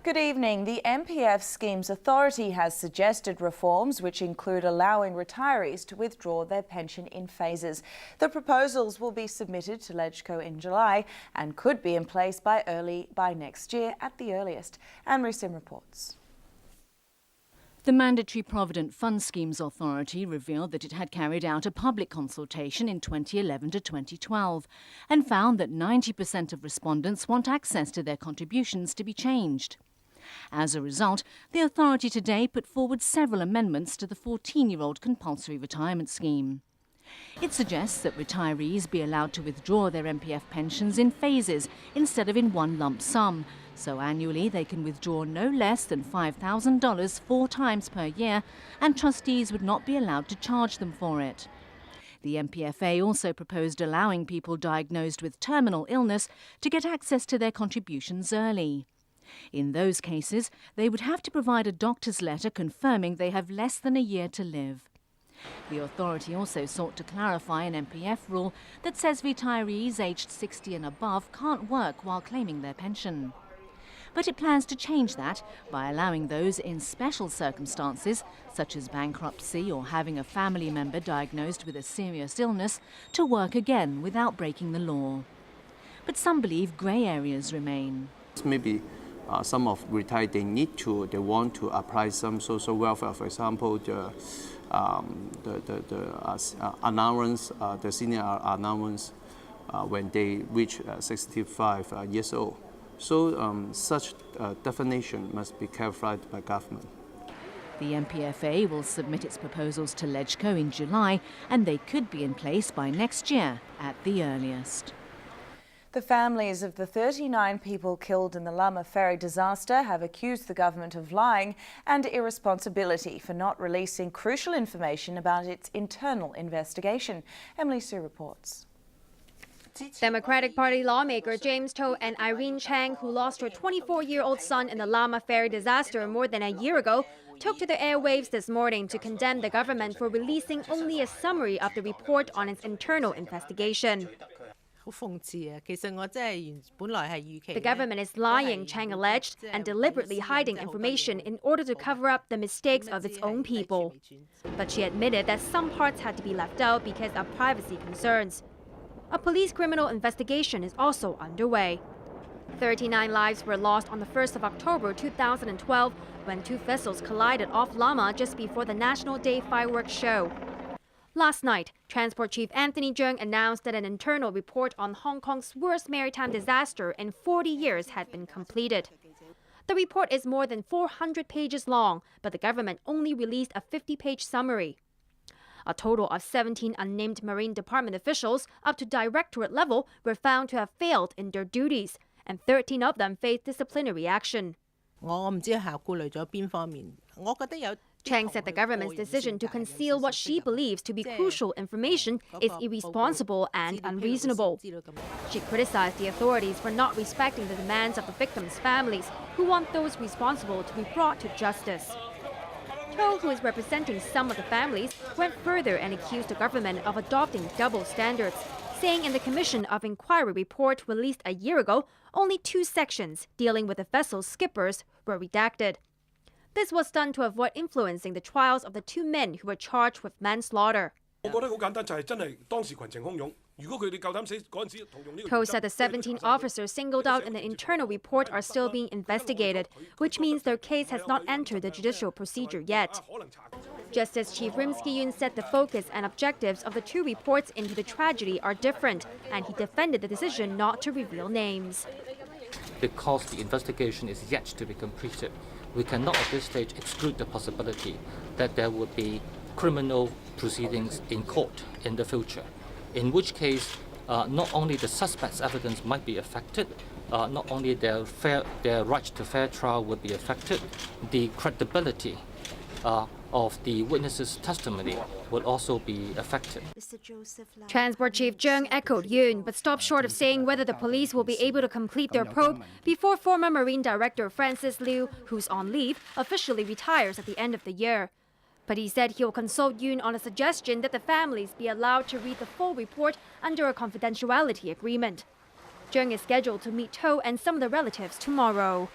Good evening. The MPF Schemes Authority has suggested reforms which include allowing retirees to withdraw their pension in phases. The proposals will be submitted to LegCo in July and could be in place by next year at the earliest. Anne-Marie Sim reports. The Mandatory Provident Fund Schemes Authority revealed that it had carried out a public consultation in 2011 to 2012 and found that 90% of respondents want access to their contributions to be changed. As a result, the authority today put forward several amendments to the 14-year-old compulsory retirement scheme. It suggests that retirees be allowed to withdraw their MPF pensions in phases instead of in one lump sum, so annually they can withdraw no less than $5,000 4 times per year, and trustees would not be allowed to charge them for it. The MPFA also proposed allowing people diagnosed with terminal illness to get access to their contributions early. In those cases, they would have to provide a doctor's letter confirming they have less than a year to live. The authority also sought to clarify an MPF rule that says retirees aged 60 and above can't work while claiming their pension. But it plans to change that by allowing those in special circumstances, such as bankruptcy or having a family member diagnosed with a serious illness, to work again without breaking the law. But some believe grey areas remain. Maybe some of retired, they want to apply some social welfare, for example, the allowance, the senior allowance when they reach 65 years old. So such definition must be clarified by government. The MPFA will submit its proposals to LegCo in July, and they could be in place by next year at the earliest. The families of the 39 people killed in the Lama ferry disaster have accused the government of lying and irresponsibility for not releasing crucial information about its internal investigation. Emily Sue reports. Democratic Party lawmaker James To and Irene Chang, who lost her 24-year-old son in the Lama ferry disaster more than a year ago, took to the airwaves this morning to condemn the government for releasing only a summary of the report on its internal investigation. The government is lying, Chang alleged, and deliberately hiding information in order to cover up the mistakes of its own people. But she admitted that some parts had to be left out because of privacy concerns. A police criminal investigation is also underway. 39 lives were lost on the 1st of October 2012 when 2 vessels collided off Lama just before the National Day fireworks show. Last night, Transport Chief Anthony Cheung announced that an internal report on Hong Kong's worst maritime disaster in 40 years had been completed. The report is more than 400 pages long, but the government only released a 50-page summary. A total of 17 unnamed Marine Department officials up to directorate level were found to have failed in their duties, and 13 of them faced disciplinary action. Chang said the government's decision to conceal what she believes to be crucial information is irresponsible and unreasonable. She criticized the authorities for not respecting the demands of the victims' families, who want those responsible to be brought to justice. To, who is representing some of the families, went further and accused the government of adopting double standards, saying in the Commission of Inquiry report released a year ago, only 2 sections dealing with the vessel's skippers were redacted. This was done to avoid influencing the trials of the 2 men who were charged with manslaughter. To said the 17 officers singled out in the internal report are still being investigated, which means their case has not entered the judicial procedure yet. Justice Chief Rimsky-Yun said the focus and objectives of the 2 reports into the tragedy are different, and he defended the decision not to reveal names. Because the investigation is yet to be completed, we cannot at this stage exclude the possibility that there would be criminal proceedings in court in the future, in which case not only the suspect's evidence might be affected, not only their right to fair trial would be affected, the credibility of the witnesses' testimony would also be affected. Transport Chief Cheung echoed Yun, but stopped short of saying whether the police will be able to complete their probe before former Marine Director Francis Liu, who's on leave, officially retires at the end of the year. But he said he'll consult Yun on a suggestion that the families be allowed to read the full report under a confidentiality agreement. Cheung is scheduled to meet To and some of the relatives tomorrow.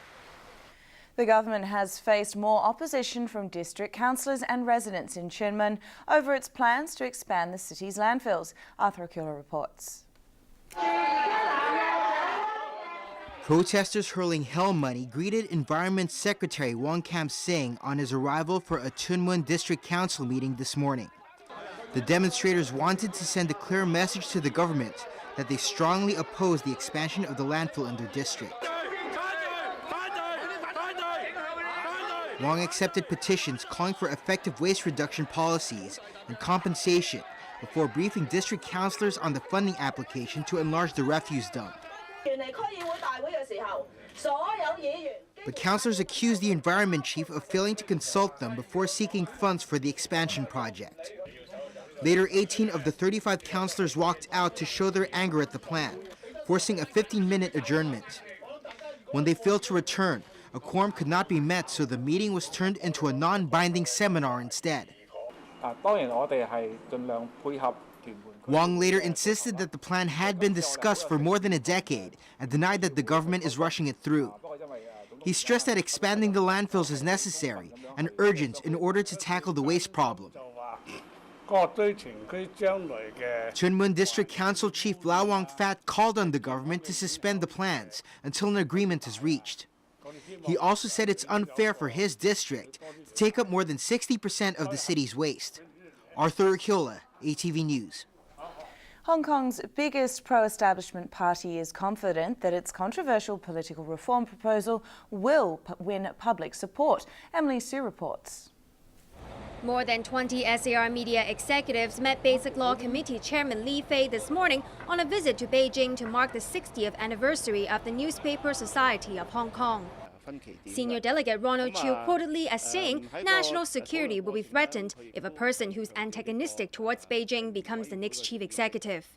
The government has faced more opposition from district councillors and residents in Chinmen over its plans to expand the city's landfills. Arthur Akula reports. Protesters hurling hell money greeted Environment Secretary Wong Kam Singh on his arrival for a Chunmun District Council meeting this morning. The demonstrators wanted to send a clear message to the government that they strongly oppose the expansion of the landfill in their district. Wong accepted petitions calling for effective waste reduction policies and compensation before briefing district councillors on the funding application to enlarge the refuse dump. But councillors accused the environment chief of failing to consult them before seeking funds for the expansion project. Later, 18 of the 35 councillors walked out to show their anger at the plan, forcing a 15-minute adjournment. When they failed to return, a quorum could not be met, so the meeting was turned into a non-binding seminar instead. Wong later insisted that the plan had been discussed for more than a decade and denied that the government is rushing it through. He stressed that expanding the landfills is necessary and urgent in order to tackle the waste problem. Chunmun District Council Chief Lau Wong Fat called on the government to suspend the plans until an agreement is reached. He also said it's unfair for his district to take up more than 60% of the city's waste. Arthur Akula, ATV News. Hong Kong's biggest pro-establishment party is confident that its controversial political reform proposal will win public support. Emily Sue reports. More than 20 SAR media executives met Basic Law Committee Chairman Li Fei this morning on a visit to Beijing to mark the 60th anniversary of the Newspaper Society of Hong Kong. Senior Delegate Ronald Chiu quoted Li as saying national security will be threatened if a person who's antagonistic towards Beijing becomes the next chief executive.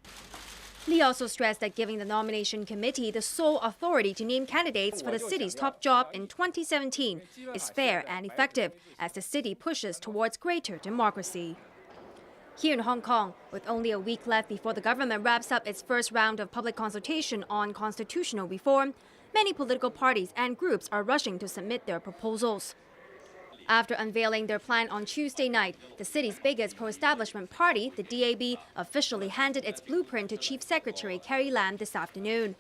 Li also stressed that giving the nomination committee the sole authority to name candidates for the city's top job in 2017 is fair and effective as the city pushes towards greater democracy. Here in Hong Kong, with only a week left before the government wraps up its first round of public consultation on constitutional reform, many political parties and groups are rushing to submit their proposals. After unveiling their plan on Tuesday night, the city's biggest pro-establishment party, the DAB, officially handed its blueprint to Chief Secretary Carrie Lam this afternoon.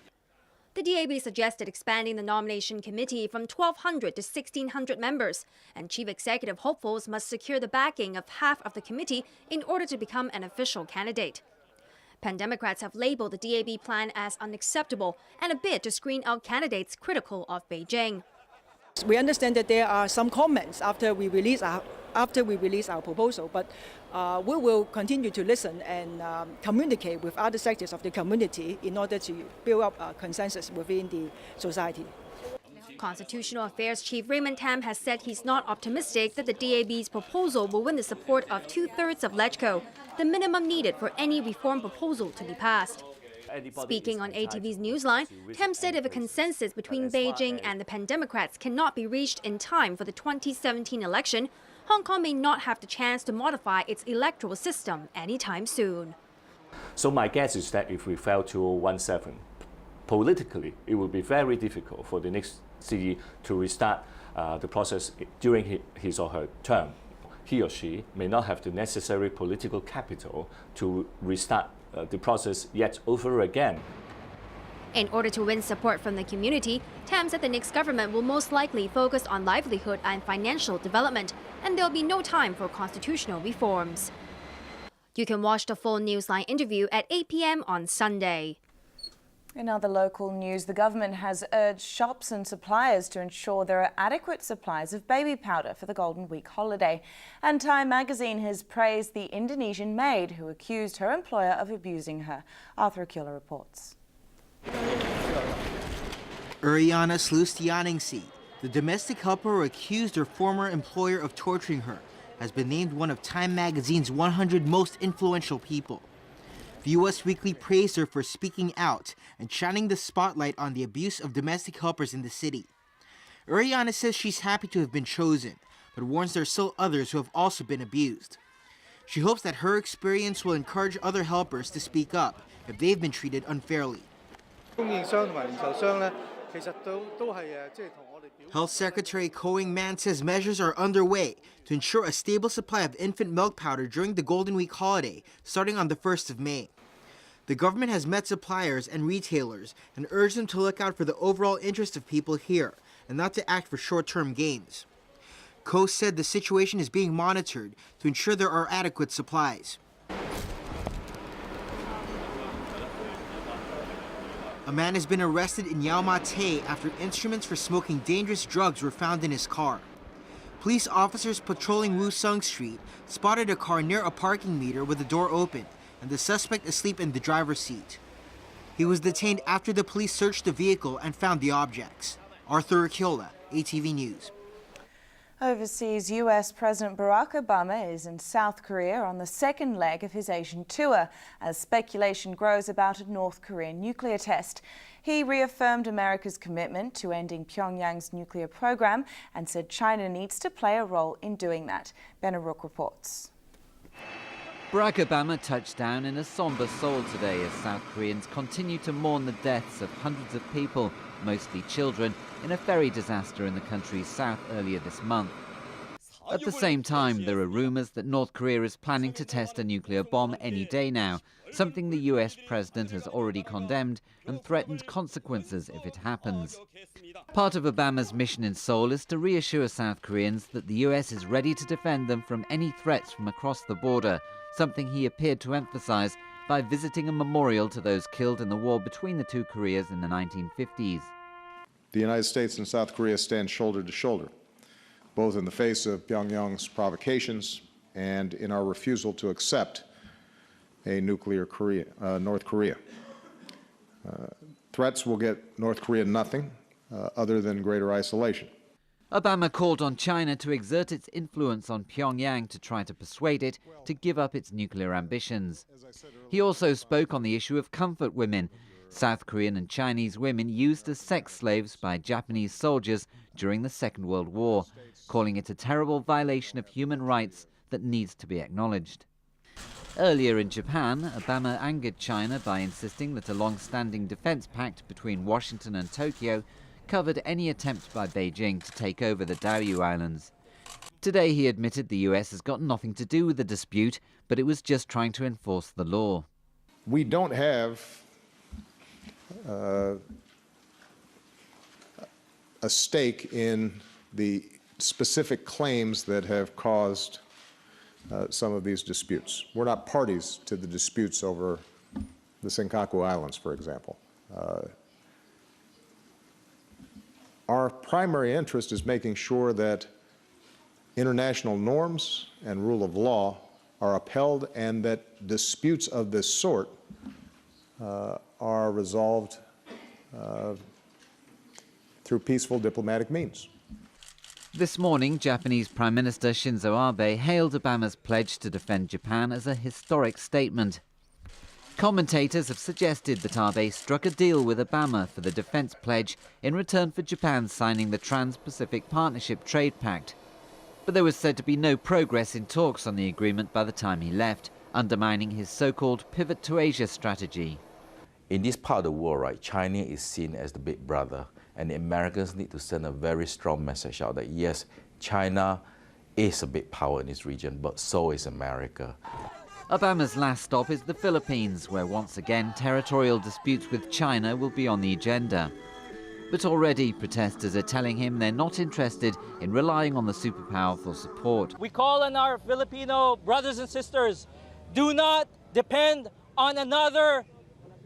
The DAB suggested expanding the nomination committee from 1,200 to 1,600 members, and chief executive hopefuls must secure the backing of half of the committee in order to become an official candidate. Pan-Democrats have labeled the DAB plan as unacceptable and a bid to screen out candidates critical of Beijing. We understand that there are some comments after we release our proposal, but we will continue to listen and communicate with other sectors of the community in order to build up a consensus within the society. Constitutional Affairs Chief Raymond Tam has said he's not optimistic that the DAB's proposal will win the support of 2/3 of LegCo, the minimum needed for any reform proposal to be passed. Speaking on ATV's Newsline, Tam said if a consensus between Beijing and the Pan-Democrats cannot be reached in time for the 2017 election, Hong Kong may not have the chance to modify its electoral system anytime soon. So my guess is that if we fail 2017, politically, it will be very difficult for the next city to restart the process during his or her term. He or she may not have the necessary political capital to restart the process yet over again. In order to win support from the community, Tam said the next government will most likely focus on livelihood and financial development, and there'll be no time for constitutional reforms. You can watch the full Newsline interview at 8 p.m. on Sunday. In other local news, the government has urged shops and suppliers to ensure there are adequate supplies of baby powder for the Golden Week holiday. And Time magazine has praised the Indonesian maid who accused her employer of abusing her. Arthur Akula reports. Uriana Slustianingsi, the domestic helper who accused her former employer of torturing her, has been named one of Time magazine's 100 most influential people. The U.S. Weekly praised her for speaking out and shining the spotlight on the abuse of domestic helpers in the city. Uriana says she's happy to have been chosen, but warns there are still others who have also been abused. She hopes that her experience will encourage other helpers to speak up if they've been treated unfairly. Health Secretary Ko Wing-man says measures are underway to ensure a stable supply of infant milk powder during the Golden Week holiday, starting on the 1st of May. The government has met suppliers and retailers and urged them to look out for the overall interest of people here and not to act for short-term gains. Ko said the situation is being monitored to ensure there are adequate supplies. A man has been arrested in Yau Ma Tei after instruments for smoking dangerous drugs were found in his car. Police officers patrolling Wu Sung Street spotted a car near a parking meter with the door open and the suspect asleep in the driver's seat. He was detained after the police searched the vehicle and found the objects. Arthur Akiola, ATV News. Overseas, US President Barack Obama is in South Korea on the second leg of his Asian tour as speculation grows about a North Korean nuclear test. He reaffirmed America's commitment to ending Pyongyang's nuclear program and said China needs to play a role in doing that. Ben Aruk reports. Barack Obama touched down in a somber Seoul today as South Koreans continue to mourn the deaths of hundreds of people, mostly children, in a ferry disaster in the country's south earlier this month. At the same time, there are rumours that North Korea is planning to test a nuclear bomb any day now, something the US president has already condemned and threatened consequences if it happens. Part of Obama's mission in Seoul is to reassure South Koreans that the US is ready to defend them from any threats from across the border, something he appeared to emphasize by visiting a memorial to those killed in the war between the two Koreas in the 1950s. The United States and South Korea stand shoulder to shoulder, both in the face of Pyongyang's provocations and in our refusal to accept a nuclear North Korea. Threats will get North Korea nothing other than greater isolation. Obama called on China to exert its influence on Pyongyang to try to persuade it to give up its nuclear ambitions. He also spoke on the issue of comfort women, South Korean and Chinese women used as sex slaves by Japanese soldiers during the Second World War, calling it a terrible violation of human rights that needs to be acknowledged. Earlier in Japan, Obama angered China by insisting that a long-standing defense pact between Washington and Tokyo covered any attempt by Beijing to take over the Diaoyu Islands. Today he admitted the US has got nothing to do with the dispute, but it was just trying to enforce the law. We don't have a stake in the specific claims that have caused some of these disputes. We're not parties to the disputes over the Senkaku Islands, for example. Our primary interest is making sure that international norms and rule of law are upheld and that disputes of this sort are resolved through peaceful diplomatic means. This morning, Japanese Prime Minister Shinzo Abe hailed Obama's pledge to defend Japan as a historic statement. Commentators have suggested that Abe struck a deal with Obama for the defense pledge in return for Japan signing the Trans-Pacific Partnership Trade Pact. But there was said to be no progress in talks on the agreement by the time he left, undermining his so-called pivot to Asia strategy. In this part of the world, right, China is seen as the big brother, and the Americans need to send a very strong message out that yes, China is a big power in this region, but so is America. Obama's last stop is the Philippines, where once again territorial disputes with China will be on the agenda. But already protesters are telling him they're not interested in relying on the superpower for support. We call on our Filipino brothers and sisters, do not depend on another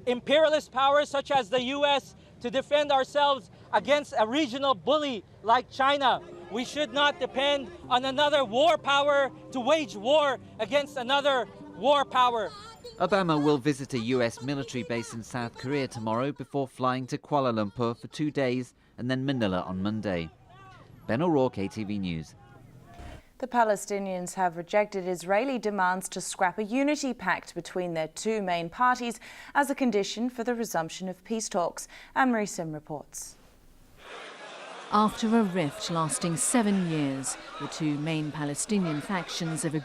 imperialist power such as the US to defend ourselves against a regional bully like China. We should not depend on another war power to wage war against another war power. Obama will visit a US military base in South Korea tomorrow before flying to Kuala Lumpur for 2 days and then Manila on Monday. Ben O'Rourke, ATV News. The Palestinians have rejected Israeli demands to scrap a unity pact between their two main parties as a condition for the resumption of peace talks. Anne-Marie Sim reports. After a rift lasting 7 years, the two main Palestinian factions have agreed